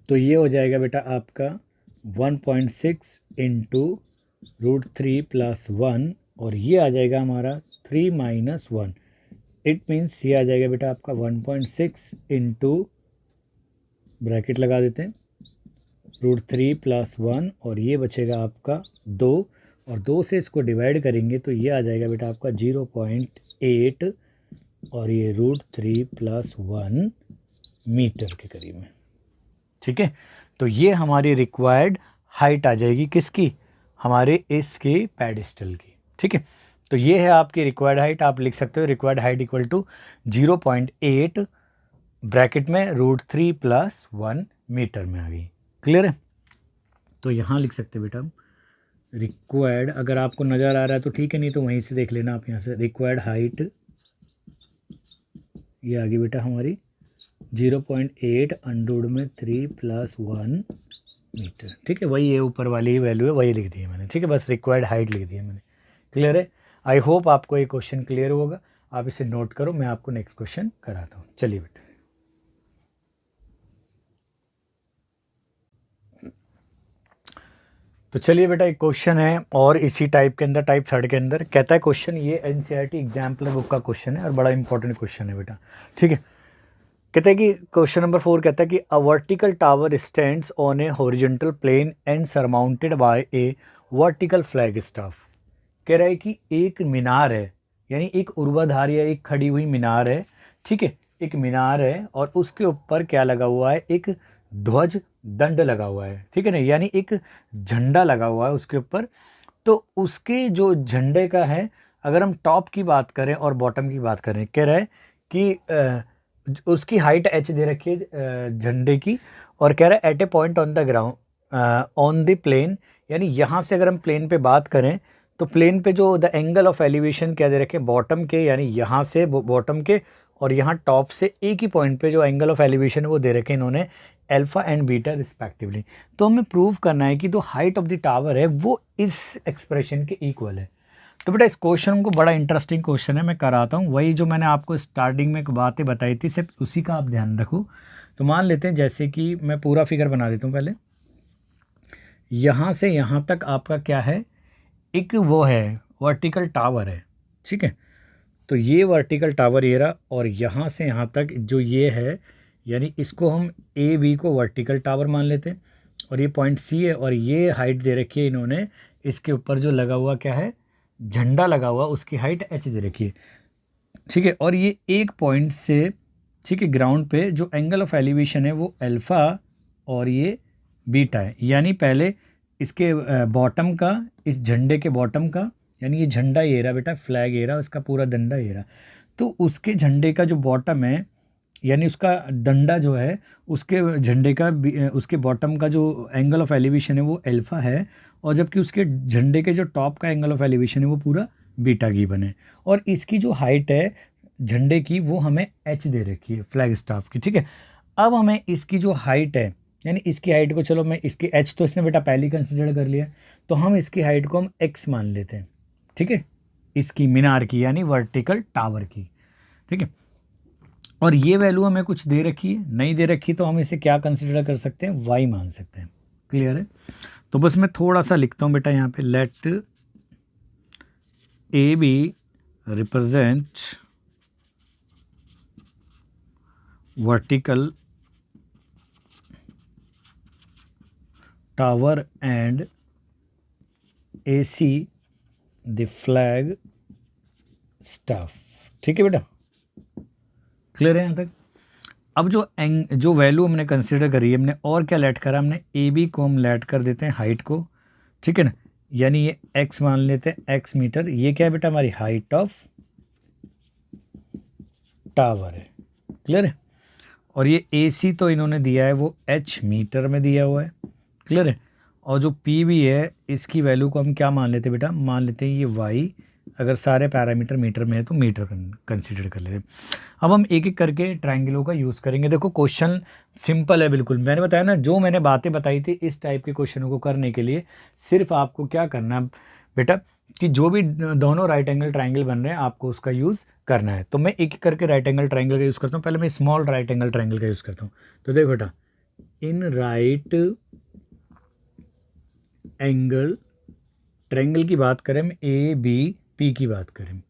तो ये हो जाएगा बेटा आपका 1.6 × √3 + 1 और ये आ जाएगा हमारा 3 - 1। इट मीन्स ये आ जाएगा बेटा आपका 1.6 × ब्रैकेट लगा देते हैं √3 + 1 और ये बचेगा आपका 2 और 2 से इसको डिवाइड करेंगे तो ये आ जाएगा बेटा आपका 0.8 और ये √3 + 1 मीटर के करीब में, ठीक है। तो ये हमारी रिक्वायर्ड हाइट आ जाएगी किसकी, हमारे इसके पेडिस्टल की, ठीक है। तो ये है आपकी रिक्वायर्ड हाइट। आप लिख सकते हो रिक्वायर्ड हाइट = 0.8 ब्रैकेट में √3 + 1 मीटर में आ गई। क्लियर है। तो यहाँ लिख सकते हैं बेटा हम रिक्वायर्ड, अगर आपको नज़र आ रहा है तो ठीक है, नहीं तो वहीं से देख लेना आप यहाँ से। रिक्वायर्ड हाइट ये आ गई बेटा हमारी 0.8 √3 + 1 मीटर, ठीक है। वही है, ऊपर वाली ही वैल्यू है, वही लिख दी है मैंने, ठीक है। बस रिक्वायर्ड हाइट लिख दी है मैंने। क्लियर है। आई होप आपको ये क्वेश्चन क्लियर होगा। आप इसे नोट करो, मैं आपको नेक्स्ट क्वेश्चन कराता हूँ। चलिए बेटा, तो चलिए बेटा एक क्वेश्चन है और इसी टाइप के अंदर, टाइप 3 के अंदर कहता है क्वेश्चन, ये NCERT एग्जाम्पल बुक का क्वेश्चन है और बड़ा इंपॉर्टेंट क्वेश्चन है बेटा, ठीक है। कहता है कि क्वेश्चन नंबर 4 कहता है कि a vertical tower stands on a horizontal plane and surmounted by a vertical flag staff. कह रहा है कि एक मीनार है, यानी एक ऊर्ध्वाधर या एक खड़ी हुई मीनार है, ठीक है। एक मीनार है और उसके ऊपर क्या लगा हुआ है, एक ध्वज दंड लगा हुआ है, ठीक है ना, यानी एक झंडा लगा हुआ है उसके ऊपर। तो उसके जो झंडे का है, अगर हम टॉप की बात करें और बॉटम की बात करें, कह रहा है कि उसकी हाइट h दे रखी है झंडे की, और कह रहा है at a point on the ground on the plane, यानी यहाँ से अगर हम प्लेन पे बात करें तो प्लेन पे जो द एंगल ऑफ एलिवेशन क्या दे रखे, बॉटम के, यानी यहाँ से बॉटम के और यहाँ टॉप से एक ही पॉइंट पे जो एंगल ऑफ एलिवेशन है वो दे रखे इन्होंने अल्फा एंड बीटा रिस्पेक्टिवली। तो हमें प्रूव करना है कि जो हाइट ऑफ द टावर है वो इस एक्सप्रेशन के इक्वल है। तो बेटा इस क्वेश्चन को, बड़ा इंटरेस्टिंग क्वेश्चन है, मैं कराता हूँ। वही जो मैंने आपको स्टार्टिंग में बातें बताई थी, सिर्फ उसी का आप ध्यान रखो। तो मान लेते हैं जैसे कि मैं पूरा फिगर बना देता हूँ पहले। यहाँ से यहाँ तक आपका क्या है, एक वो है वर्टिकल टावर है, ठीक है। तो ये वर्टिकल टावर ये रहा और यहाँ से यहाँ तक जो ये है, यानी इसको हम AB को वर्टिकल टावर मान लेते हैं और ये पॉइंट C है और ये हाइट दे रखी है इन्होंने, इसके ऊपर जो लगा हुआ क्या है, झंडा लगा हुआ, उसकी हाइट h दे रखी है, ठीक है। और ये एक पॉइंट से, ठीक है, ग्राउंड पे जो एंगल ऑफ एलिवेशन है वो अल्फ़ा और ये बीटा है, यानी पहले इसके बॉटम का, इस झंडे के बॉटम का, यानी ये झंडा ये रहा बेटा, फ्लैग ये रहा, उसका पूरा डंडा ये रहा। तो उसके झंडे का जो बॉटम है, यानी उसका डंडा जो है, उसके झंडे का उसके बॉटम का जो एंगल ऑफ एलिवेशन है वो अल्फ़ा है, और जबकि उसके झंडे के जो टॉप का एंगल ऑफ एलिवेशन है वो पूरा बीटा गिवन है। और इसकी जो हाइट है झंडे की वो हमें h दे रखी है, फ्लैग स्टाफ की, ठीक है। अब हमें इसकी जो हाइट है, यानी इसकी हाइट को, चलो मैं इसकी h तो इसने बेटा पहले कंसिडर कर लिया, तो हम इसकी हाइट को हम x मान लेते हैं, ठीक है, इसकी मीनार की, यानी वर्टिकल टावर की, ठीक है। और ये वैल्यू हमें कुछ दे रखी है, नहीं दे रखी, तो हम इसे क्या कंसिडर कर सकते हैं, y मान सकते हैं। क्लियर है। तो बस मैं थोड़ा सा लिखता हूँ बेटा यहाँ पे, let AB represent vertical tower and AC the flag staff, ठीक है बेटा। क्लियर है यहाँ तक। अब जो वैल्यू हमने कंसिडर करी है, हमने और क्या लेट करा, हमने AB को हम लेट कर देते हैं हाइट को, ठीक है ना, यानी ये x मान लेते हैं, x मीटर। ये क्या है बेटा, हमारी हाइट ऑफ टावर है, क्लियर है। और ये AC तो इन्होंने दिया है वो H मीटर में दिया हुआ है, क्लियर है। और जो PV है इसकी वैल्यू को हम क्या मान लेते हैं बेटा, मान लेते हैं ये Y, अगर सारे पैरामीटर मीटर में है तो मीटर कंसीडर कर लेते हैं। अब हम एक एक करके ट्रायंगलों का यूज़ करेंगे। देखो क्वेश्चन सिंपल है बिल्कुल, मैंने बताया ना, जो मैंने बातें बताई थी इस टाइप के क्वेश्चनों को करने के लिए सिर्फ आपको क्या करना है बेटा, कि जो भी दोनों राइट एंगल ट्रायंगल बन रहे हैं आपको उसका यूज़ करना है। तो मैं एक एक करके राइट एंगल ट्रायंगल का यूज़ करता हूँ। पहले मैं स्मॉल राइट एंगल ट्रायंगल का यूज़ करता हूँ। तो देखो बेटा, इन राइट एंगल ट्रायंगल की बात करें, हम ABP की बात करें,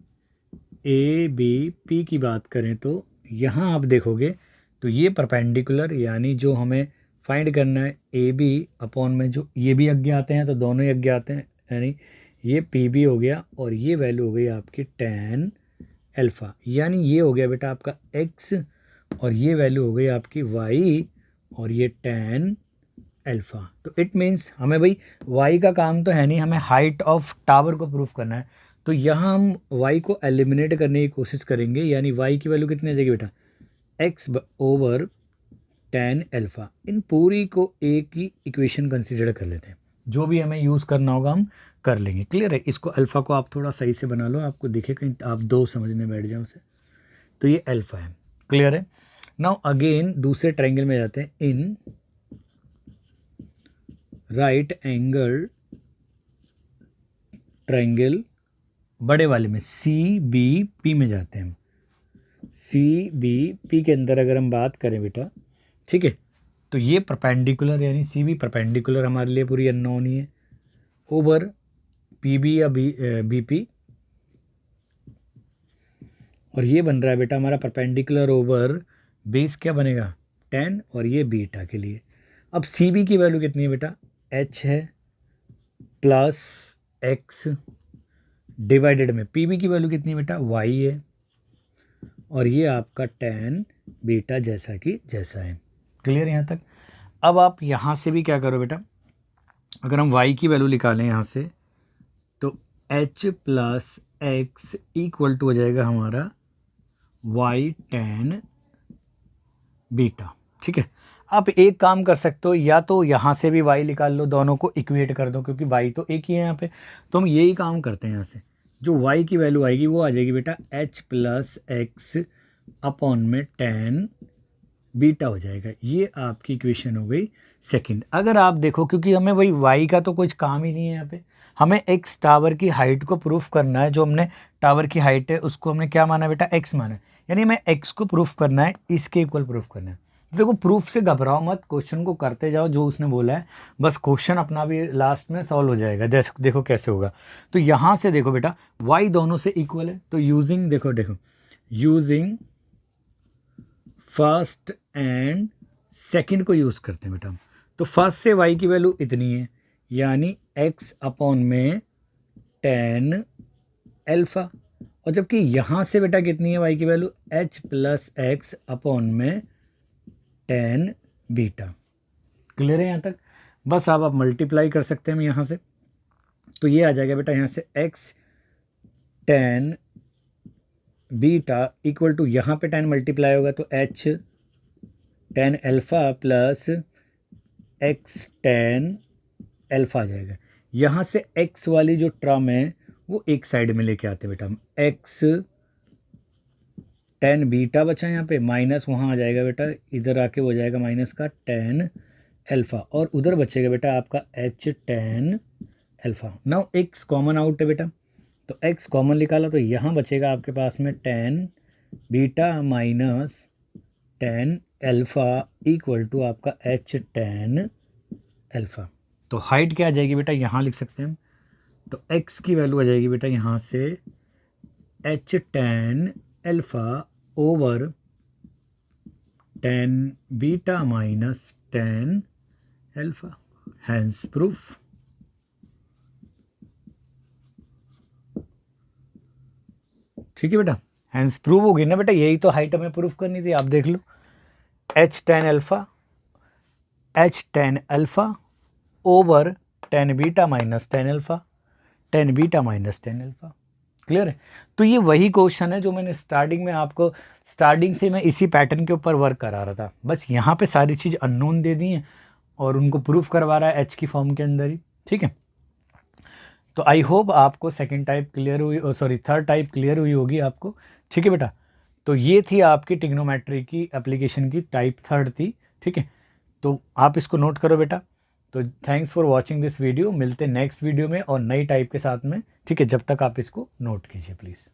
ABP की बात करें तो यहाँ आप देखोगे तो ये परपेंडिकुलर, यानी जो हमें फाइंड करना है AB अपॉन में जो ये भी अज्ञात हैं तो दोनों ही अज्ञात हैं, यानी ये PB हो गया और ये वैल्यू हो गई आपकी tan अल्फ़ा, यानी ये हो गया बेटा आपका X और ये वैल्यू हो गई आपकी Y और ये tan अल्फ़ा। तो इट मीन्स हमें भाई Y का काम तो है नहीं, हमें हाइट ऑफ टावर को प्रूफ करना है। तो यहाँ हम Y को एलिमिनेट करने की कोशिश करेंगे, यानी Y की वैल्यू कितनी आ जाएगी बेटा, X ओवर tan अल्फ़ा। इन पूरी को एक ही इक्वेशन कंसिडर कर लेते हैं, जो भी हमें यूज़ करना होगा हम कर लेंगे, क्लियर है। इसको अल्फ़ा को आप थोड़ा सही से बना लो, आपको दिखे कहीं आप दो समझने बैठ जाओ उसे। तो ये अल्फ़ा है, क्लियर है। नाउ अगेन दूसरे ट्रायंगल में जाते हैं, इन राइट एंगल ट्रायंगल बड़े वाले में CBP में जाते हैं हम। CBP के अंदर अगर हम बात करें बेटा, ठीक है, तो ये परपेंडिकुलर, यानी CB परपेंडिकुलर हमारे लिए पूरी अननोन ही है, ओवर PB या BP, और ये बन रहा है बेटा हमारा परपेंडिकुलर ओवर बेस क्या बनेगा, tan, और ये बीटा के लिए। अब CB की वैल्यू कितनी है बेटा, H है प्लस X डिवाइडेड में PB की वैल्यू कितनी है बेटा, Y है, और ये आपका tan बीटा जैसा कि जैसा है, क्लियर यहाँ तक। अब आप यहाँ से भी क्या करो बेटा, अगर हम Y की वैल्यू निकालें यहाँ से तो H plus X equal to हो जाएगा हमारा Y tan बीटा, ठीक है। आप एक काम कर सकते हो, या तो यहाँ से भी Y निकाल लो, दोनों को इक्वेट कर दो, क्योंकि Y तो एक ही है यहाँ पे। तो हम यही काम करते हैं, यहाँ से जो Y की वैल्यू आएगी वो आ जाएगी बेटा H प्लस X अपॉन में tan बीटा हो जाएगा। ये आपकी इक्वेशन हो गई सेकंड। अगर आप देखो, क्योंकि हमें वही Y का तो कुछ काम ही नहीं है यहाँ पे, हमें X टावर की हाइट को प्रूफ करना है। जो हमने टावर की हाइट है उसको हमने क्या माना बेटा, X माना है, यानी हमें X को प्रूफ करना है, इसके इक्वल प्रूफ करना है। देखो प्रूफ से घबराओ मत, क्वेश्चन को करते जाओ जो उसने बोला है, बस क्वेश्चन अपना भी लास्ट में सॉल्व हो जाएगा। जैसे देखो कैसे होगा, तो यहाँ से देखो बेटा Y दोनों से इक्वल है, तो यूजिंग देखो यूजिंग फर्स्ट एंड सेकंड को यूज़ करते हैं बेटा। तो फर्स्ट से Y की वैल्यू इतनी है, यानी X अपॉन में tan अल्फ़ा, और जबकि यहाँ से बेटा कितनी है Y की value, H plus X upon में tan बीटा, क्लियर है यहाँ तक। बस आप मल्टीप्लाई कर सकते हैं हम यहाँ से, तो ये आ जाएगा बेटा यहाँ से X tan beta equal to, यहाँ पे tan मल्टीप्लाई होगा तो H tan alpha plus X tan alpha आ जाएगा। यहाँ से X वाली जो टर्म है वो एक साइड में लेके आते बेटा हम, X tan बीटा बचा यहाँ पे, माइनस वहाँ आ जाएगा बेटा, इधर आके हो जाएगा माइनस का tan अल्फ़ा, और उधर बचेगा बेटा आपका H tan alpha. Now X common out है बेटा, तो X कॉमन निकाला तो यहाँ बचेगा आपके पास में tan beta minus tan alpha equal to आपका H tan अल्फ़ा। तो हाइट क्या आ जाएगी बेटा, यहाँ लिख सकते हैं हम, तो X की वैल्यू आ जाएगी बेटा यहाँ से H tan alpha over tan beta minus tan alpha, hence proof. ठीक है बेटा, हैंस प्रूव हो गई ना बेटा, यही तो हाइट हमें प्रूफ करनी थी। आप देख लो H tan alpha over tan beta minus tan alpha, tan beta minus tan alpha, clear है। तो ये वही क्वेश्चन है जो मैंने स्टार्टिंग में आपको, स्टार्टिंग से मैं इसी पैटर्न के ऊपर वर्क करा रहा था, बस यहाँ पे सारी चीज़ अननोन दे दी हैं और उनको प्रूफ करवा रहा है एच की फॉर्म के अंदर ही, ठीक है। तो आई होप आपको सेकंड टाइप क्लियर हुई, सॉरी थर्ड टाइप क्लियर हुई होगी आपको, ठीक है बेटा। तो ये थी आपकी ट्रिग्नोमेट्री की एप्लीकेशन की टाइप थर्ड थी, ठीक है। तो आप इसको नोट करो बेटा। तो thanks for watching this video, मिलते नेक्स्ट वीडियो में और नई टाइप के साथ में, ठीक है। जब तक आप इसको नोट कीजिए प्लीज़।